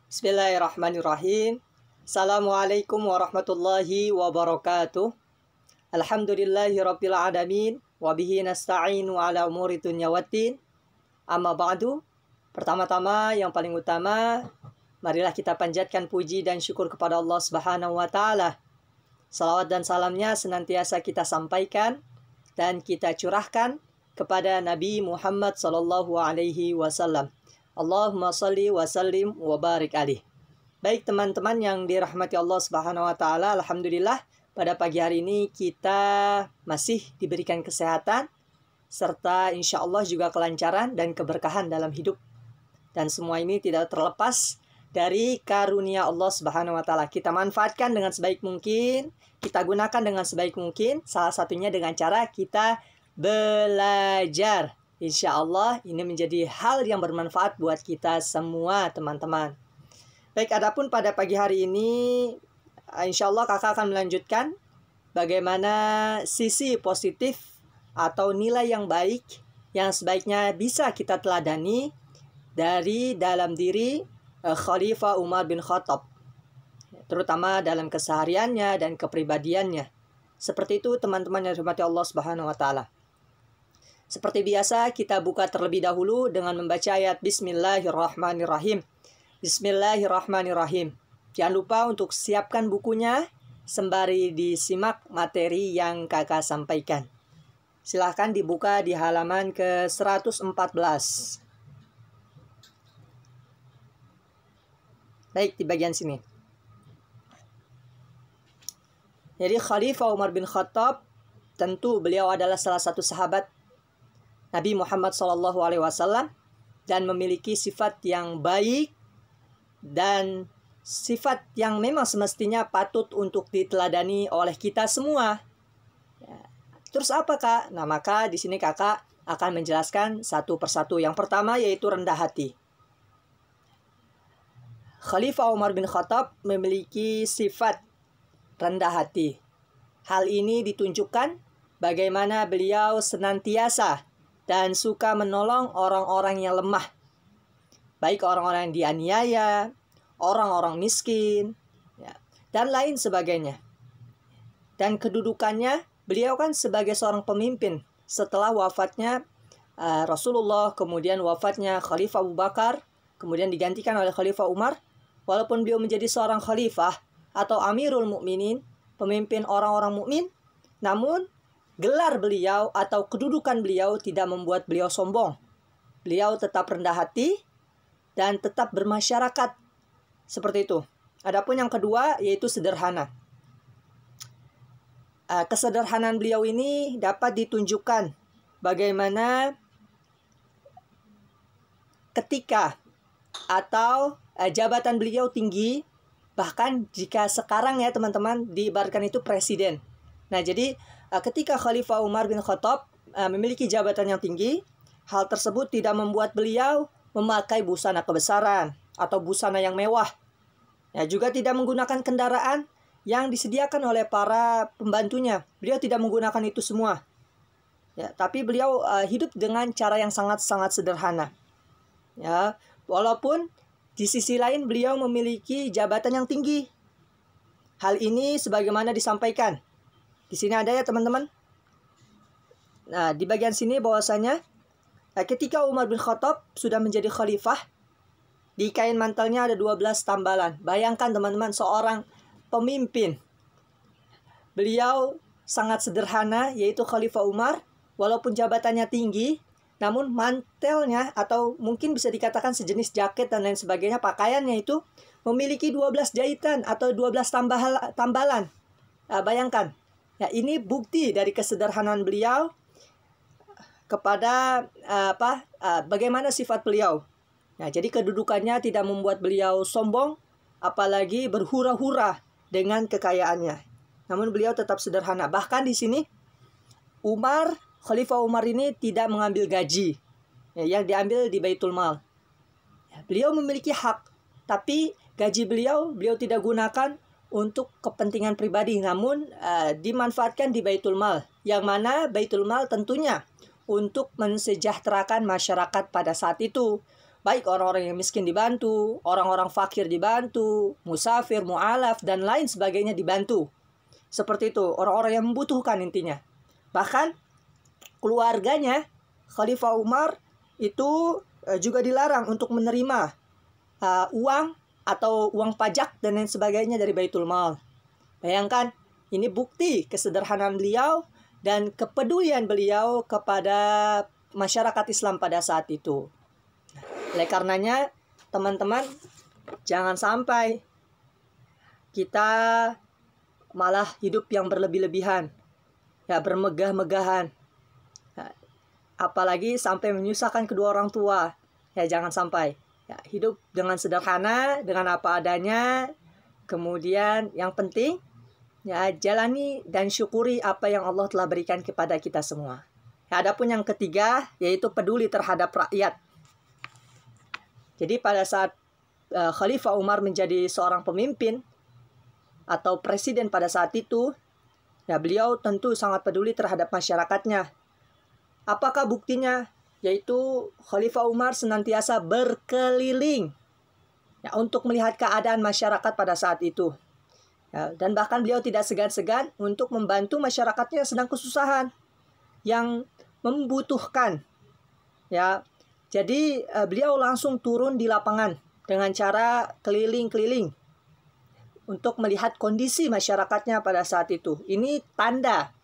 Bismillahirrahmanirrahim. Assalamualaikum warahmatullahi wabarakatuh. Alhamdulillahi rabbil alamin. Wabihi nasta'inu ala umuri dunya waddin. Amma ba'du. Pertama-tama yang paling utama, marilah kita panjatkan puji dan syukur kepada Allah Subhanahu wa taala. Salawat dan salamnya senantiasa kita sampaikan dan kita curahkan kepada Nabi Muhammad sallallahu alaihi wasallam. Allahumma salli wa sallim wa barik alaih. Baik teman-teman yang dirahmati Allah Subhanahu wa taala, alhamdulillah pada pagi hari ini kita masih diberikan kesehatan serta insya Allah juga kelancaran dan keberkahan dalam hidup. Dan semua ini tidak terlepas dari karunia Allah Subhanahu wa taala. Kita manfaatkan dengan sebaik mungkin, kita gunakan dengan sebaik mungkin, salah satunya dengan cara kita belajar. Insya Allah ini menjadi hal yang bermanfaat buat kita semua teman-teman. Baik, adapun pada pagi hari ini insya Allah kakak akan melanjutkan bagaimana sisi positif atau nilai yang baik yang sebaiknya bisa kita teladani dari dalam diri Khalifah Umar bin Khattab, terutama dalam kesehariannya dan kepribadiannya. Seperti itu teman-teman yang dirahmati Allah Subhanahu wa taala. Seperti biasa, kita buka terlebih dahulu dengan membaca ayat Bismillahirrahmanirrahim. Bismillahirrahmanirrahim. Jangan lupa untuk siapkan bukunya sembari disimak materi yang kakak sampaikan. Silahkan dibuka di halaman ke 114. Baik, di bagian sini. Jadi Khalifah Umar bin Khattab, tentu beliau adalah salah satu sahabat Nabi Muhammad SAW dan memiliki sifat yang baik dan sifat yang memang semestinya patut untuk diteladani oleh kita semua. Ya. Terus apa kak? Nah maka di sini kakak akan menjelaskan satu persatu. Yang pertama yaitu rendah hati. Khalifah Umar bin Khattab memiliki sifat rendah hati. Hal ini ditunjukkan bagaimana beliau senantiasa dan suka menolong orang-orang yang lemah. Baik orang-orang yang dianiaya, orang-orang miskin, ya, dan lain sebagainya. Dan kedudukannya, beliau kan sebagai seorang pemimpin. Setelah wafatnya Rasulullah, kemudian wafatnya Khalifah Abu Bakar, kemudian digantikan oleh Khalifah Umar. Walaupun beliau menjadi seorang khalifah atau Amirul Mukminin, pemimpin orang-orang mukmin, namun gelar beliau atau kedudukan beliau tidak membuat beliau sombong. Beliau tetap rendah hati dan tetap bermasyarakat. Seperti itu. Adapun yang kedua yaitu sederhana. Kesederhanaan beliau ini dapat ditunjukkan bagaimana ketika atau jabatan beliau tinggi, bahkan jika sekarang ya teman-teman diibaratkan itu presiden. Nah jadi ketika Khalifah Umar bin Khattab memiliki jabatan yang tinggi, hal tersebut tidak membuat beliau memakai busana kebesaran atau busana yang mewah. Ya, juga tidak menggunakan kendaraan yang disediakan oleh para pembantunya. Beliau tidak menggunakan itu semua. Ya, tapi beliau hidup dengan cara yang sangat-sangat sederhana. Ya, walaupun di sisi lain beliau memiliki jabatan yang tinggi. Hal ini sebagaimana disampaikan. Di sini ada ya teman-teman. Nah, di bagian sini bahwasanya ketika Umar bin Khattab sudah menjadi khalifah, di kain mantelnya ada 12 tambalan. Bayangkan teman-teman, seorang pemimpin. Beliau sangat sederhana, yaitu Khalifah Umar, walaupun jabatannya tinggi, namun mantelnya atau mungkin bisa dikatakan sejenis jaket dan lain sebagainya, pakaiannya itu memiliki 12 jahitan atau 12 tambalan. Bayangkan. Ya, ini bukti dari kesederhanaan beliau kepada bagaimana sifat beliau. Nah, jadi kedudukannya tidak membuat beliau sombong, apalagi berhura-hura dengan kekayaannya. Namun beliau tetap sederhana. Bahkan di sini Khalifah Umar ini tidak mengambil gaji ya, yang diambil di Baitul Mal. Ya, beliau memiliki hak, tapi gaji beliau tidak gunakan untuk kepentingan pribadi, namun dimanfaatkan di Baitul Mal, yang mana Baitul Mal tentunya untuk mensejahterakan masyarakat pada saat itu, Baik orang-orang yang miskin dibantu, orang-orang fakir dibantu, musafir, mu'alaf, dan lain sebagainya dibantu. Seperti itu, orang-orang yang membutuhkan intinya. Bahkan keluarganya, Khalifah Umar itu juga dilarang untuk menerima uang atau uang pajak dan lain sebagainya dari Baitul Mal. Bayangkan, ini bukti kesederhanaan beliau dan kepedulian beliau kepada masyarakat Islam pada saat itu. Oleh karenanya, teman-teman, jangan sampai kita malah hidup yang berlebih-lebihan, ya bermegah-megahan, ya, apalagi sampai menyusahkan kedua orang tua. Ya jangan sampai. Ya, hidup dengan sederhana, dengan apa adanya. Kemudian yang penting, ya jalani dan syukuri apa yang Allah telah berikan kepada kita semua. Ya, adapun yang ketiga, yaitu peduli terhadap rakyat. Jadi pada saat Khalifah Umar menjadi seorang pemimpin atau presiden pada saat itu, ya beliau tentu sangat peduli terhadap masyarakatnya. Apakah buktinya? Yaitu Khalifah Umar senantiasa berkeliling ya, untuk melihat keadaan masyarakat pada saat itu. Ya, dan bahkan beliau tidak segan-segan untuk membantu masyarakatnya yang sedang kesusahan, yang membutuhkan. Ya, jadi beliau langsung turun di lapangan dengan cara keliling-keliling untuk melihat kondisi masyarakatnya pada saat itu. Ini tanda,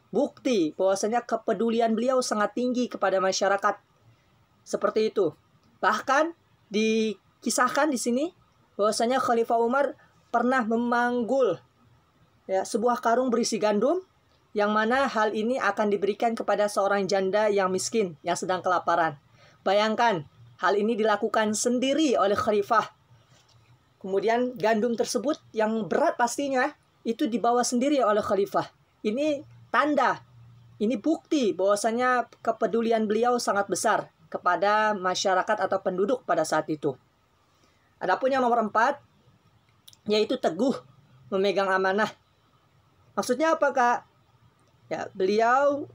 bukti bahwasanya kepedulian beliau sangat tinggi kepada masyarakat. Seperti itu. Bahkan dikisahkan di sini bahwasanya Khalifah Umar pernah memanggul ya, sebuah karung berisi gandum, yang mana hal ini akan diberikan kepada seorang janda yang miskin yang sedang kelaparan. Bayangkan, hal ini dilakukan sendiri oleh Khalifah. Kemudian gandum tersebut yang berat pastinya itu dibawa sendiri oleh Khalifah. Ini tanda, ini bukti bahwasanya kepedulian beliau sangat besar kepada masyarakat atau penduduk pada saat itu. Adapun yang nomor 4, yaitu teguh memegang amanah. Maksudnya apa, Kak? Ya, beliau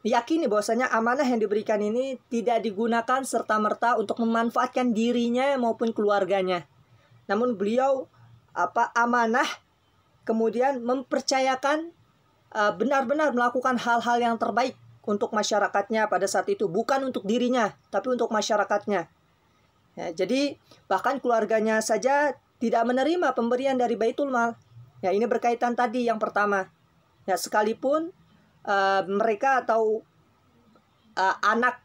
yakini bahwasanya amanah yang diberikan ini tidak digunakan serta-merta untuk memanfaatkan dirinya maupun keluarganya. Namun beliau amanah kemudian mempercayakan benar-benar melakukan hal-hal yang terbaik untuk masyarakatnya pada saat itu, bukan untuk dirinya, tapi untuk masyarakatnya. Ya, jadi bahkan keluarganya saja tidak menerima pemberian dari Baitul Mal. Ya, ini berkaitan tadi yang pertama. Ya, sekalipun mereka atau anak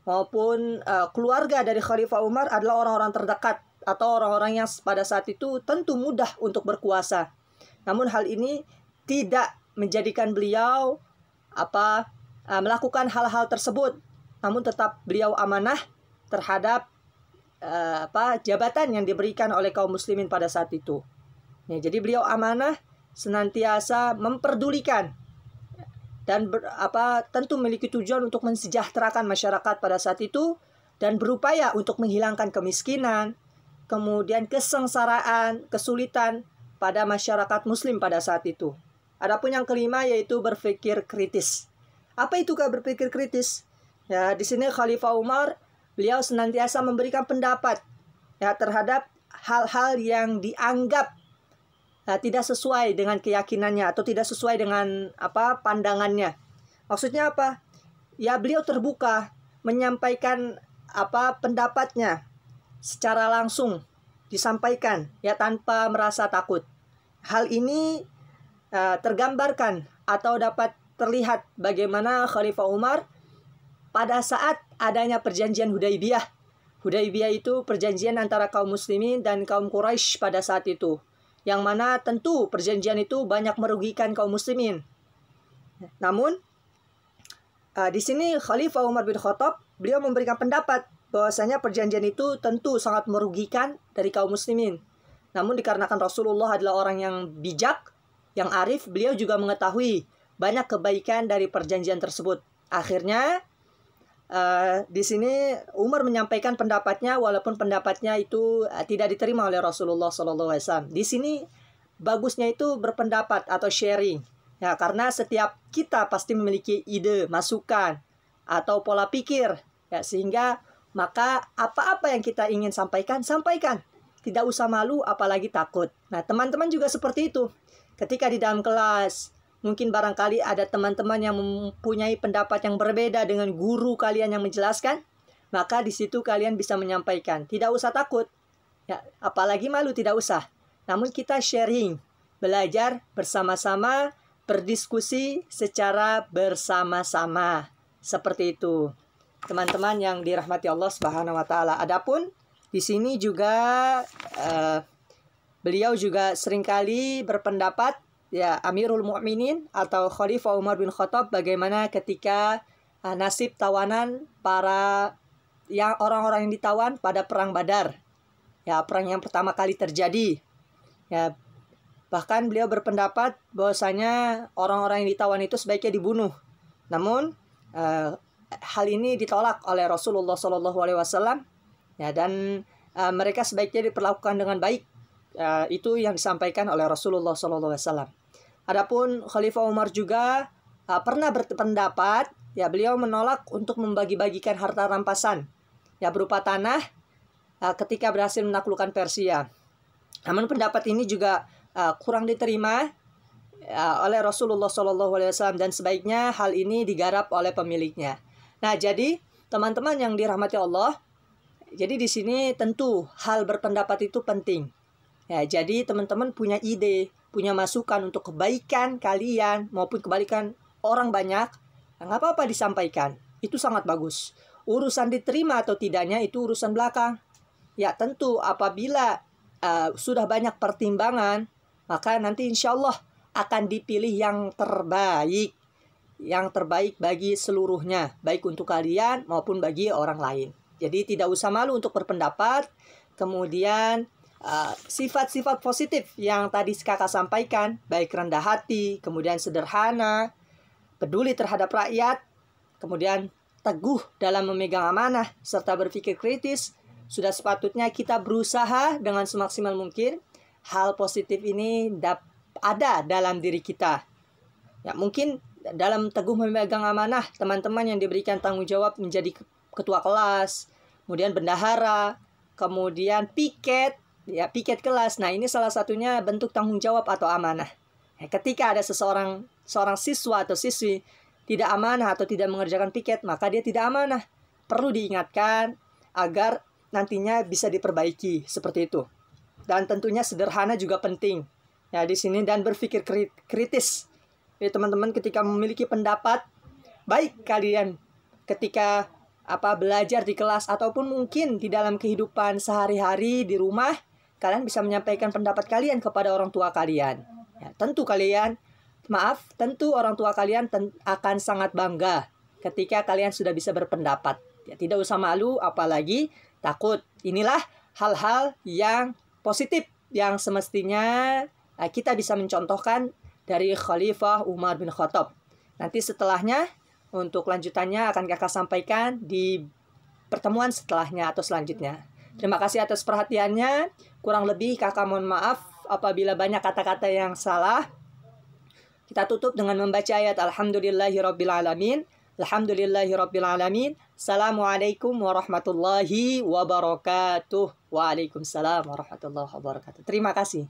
maupun keluarga dari Khalifah Umar adalah orang-orang terdekat atau orang-orang yang pada saat itu tentu mudah untuk berkuasa. Namun hal ini tidak menjadikan beliau melakukan hal-hal tersebut. Namun tetap beliau amanah terhadap jabatan yang diberikan oleh kaum muslimin pada saat itu. Ya, jadi beliau amanah senantiasa memperdulikan dan tentu memiliki tujuan untuk mensejahterakan masyarakat pada saat itu dan berupaya untuk menghilangkan kemiskinan, kemudian kesengsaraan, kesulitan pada masyarakat muslim pada saat itu. Adapun yang kelima yaitu berpikir kritis. Apa itu Kak berpikir kritis? Ya, di sini Khalifah Umar beliau senantiasa memberikan pendapat ya terhadap hal-hal yang dianggap tidak sesuai dengan keyakinannya atau tidak sesuai dengan pandangannya. Maksudnya apa? Ya beliau terbuka menyampaikan pendapatnya secara langsung disampaikan ya tanpa merasa takut. Hal ini tergambarkan atau dapat terlihat bagaimana Khalifah Umar pada saat adanya perjanjian Hudaybiyah. Hudaybiyah itu perjanjian antara kaum muslimin dan kaum Quraisy pada saat itu, yang mana tentu perjanjian itu banyak merugikan kaum muslimin. Namun di sini Khalifah Umar bin Khattab beliau memberikan pendapat bahwasanya perjanjian itu tentu sangat merugikan dari kaum muslimin. Namun dikarenakan Rasulullah adalah orang yang bijak, yang arif, beliau juga mengetahui banyak kebaikan dari perjanjian tersebut. Akhirnya di sini Umar menyampaikan pendapatnya walaupun pendapatnya itu tidak diterima oleh Rasulullah SAW. Di sini bagusnya itu berpendapat atau sharing. Ya, karena setiap kita pasti memiliki ide, masukan atau pola pikir. Ya, sehingga maka apa-apa yang kita ingin sampaikan, sampaikan. Tidak usah malu, apalagi takut. Nah, teman-teman juga seperti itu. Ketika di dalam kelas, mungkin barangkali ada teman-teman yang mempunyai pendapat yang berbeda dengan guru kalian yang menjelaskan, maka di situ kalian bisa menyampaikan. Tidak usah takut. Ya, apalagi malu, tidak usah. Namun kita sharing, belajar bersama-sama, berdiskusi secara bersama-sama. Seperti itu. Teman-teman yang dirahmati Allah Subhanahu wa taala. Adapun di sini juga beliau juga seringkali berpendapat, ya, Amirul Mukminin atau Khalifah Umar bin Khattab, bagaimana ketika nasib tawanan para orang-orang yang ditawan pada perang Badar. Ya, perang yang pertama kali terjadi. Ya, bahkan beliau berpendapat bahwasanya orang-orang yang ditawan itu sebaiknya dibunuh. Namun hal ini ditolak oleh Rasulullah SAW. Ya, dan mereka sebaiknya diperlakukan dengan baik. Itu yang disampaikan oleh Rasulullah SAW. Adapun Khalifah Umar juga pernah berpendapat, ya, beliau menolak untuk membagi-bagikan harta rampasan, ya, berupa tanah ketika berhasil menaklukkan Persia. Namun pendapat ini juga kurang diterima oleh Rasulullah SAW, dan sebaiknya hal ini digarap oleh pemiliknya. Nah, jadi teman-teman yang dirahmati Allah, jadi di sini tentu hal berpendapat itu penting. Ya, jadi teman-teman punya ide, punya masukan untuk kebaikan kalian maupun kebaikan orang banyak, nggak apa-apa disampaikan. Itu sangat bagus. Urusan diterima atau tidaknya itu urusan belakang. Ya, tentu apabila sudah banyak pertimbangan, maka nanti insya Allah akan dipilih yang terbaik. Yang terbaik bagi seluruhnya, baik untuk kalian maupun bagi orang lain. Jadi tidak usah malu untuk berpendapat. Kemudian sifat-sifat positif yang tadi kakak sampaikan, baik rendah hati, kemudian sederhana, peduli terhadap rakyat, kemudian teguh dalam memegang amanah, serta berpikir kritis, sudah sepatutnya kita berusaha dengan semaksimal mungkin hal positif ini ada dalam diri kita. Ya, mungkin dalam teguh memegang amanah, teman-teman yang diberikan tanggung jawab menjadi ketua kelas, kemudian bendahara, kemudian piket kelas. Nah, ini salah satunya bentuk tanggung jawab atau amanah. Ya, ketika ada seorang siswa atau siswi tidak amanah atau tidak mengerjakan piket, maka dia tidak amanah. Perlu diingatkan agar nantinya bisa diperbaiki seperti itu. Dan tentunya sederhana juga penting. Ya, di sini dan berpikir kritis. Jadi teman-teman ketika memiliki pendapat, baik kalian ketika belajar di kelas ataupun mungkin di dalam kehidupan sehari-hari di rumah, kalian bisa menyampaikan pendapat kalian kepada orang tua kalian. Ya, tentu orang tua kalian akan sangat bangga ketika kalian sudah bisa berpendapat. Ya, tidak usah malu, apalagi takut. Inilah hal-hal yang positif yang semestinya kita bisa mencontohkan dari Khalifah Umar bin Khattab. Nanti setelahnya, untuk lanjutannya akan kakak sampaikan di pertemuan setelahnya atau selanjutnya. Terima kasih atas perhatiannya. Kurang lebih kakak mohon maaf apabila banyak kata-kata yang salah. Kita tutup dengan membaca ayat Alhamdulillahirrabbilalamin. Alhamdulillahirrabbilalamin. Assalamualaikum warahmatullahi wabarakatuh. Waalaikumsalam warahmatullahi wabarakatuh. Terima kasih.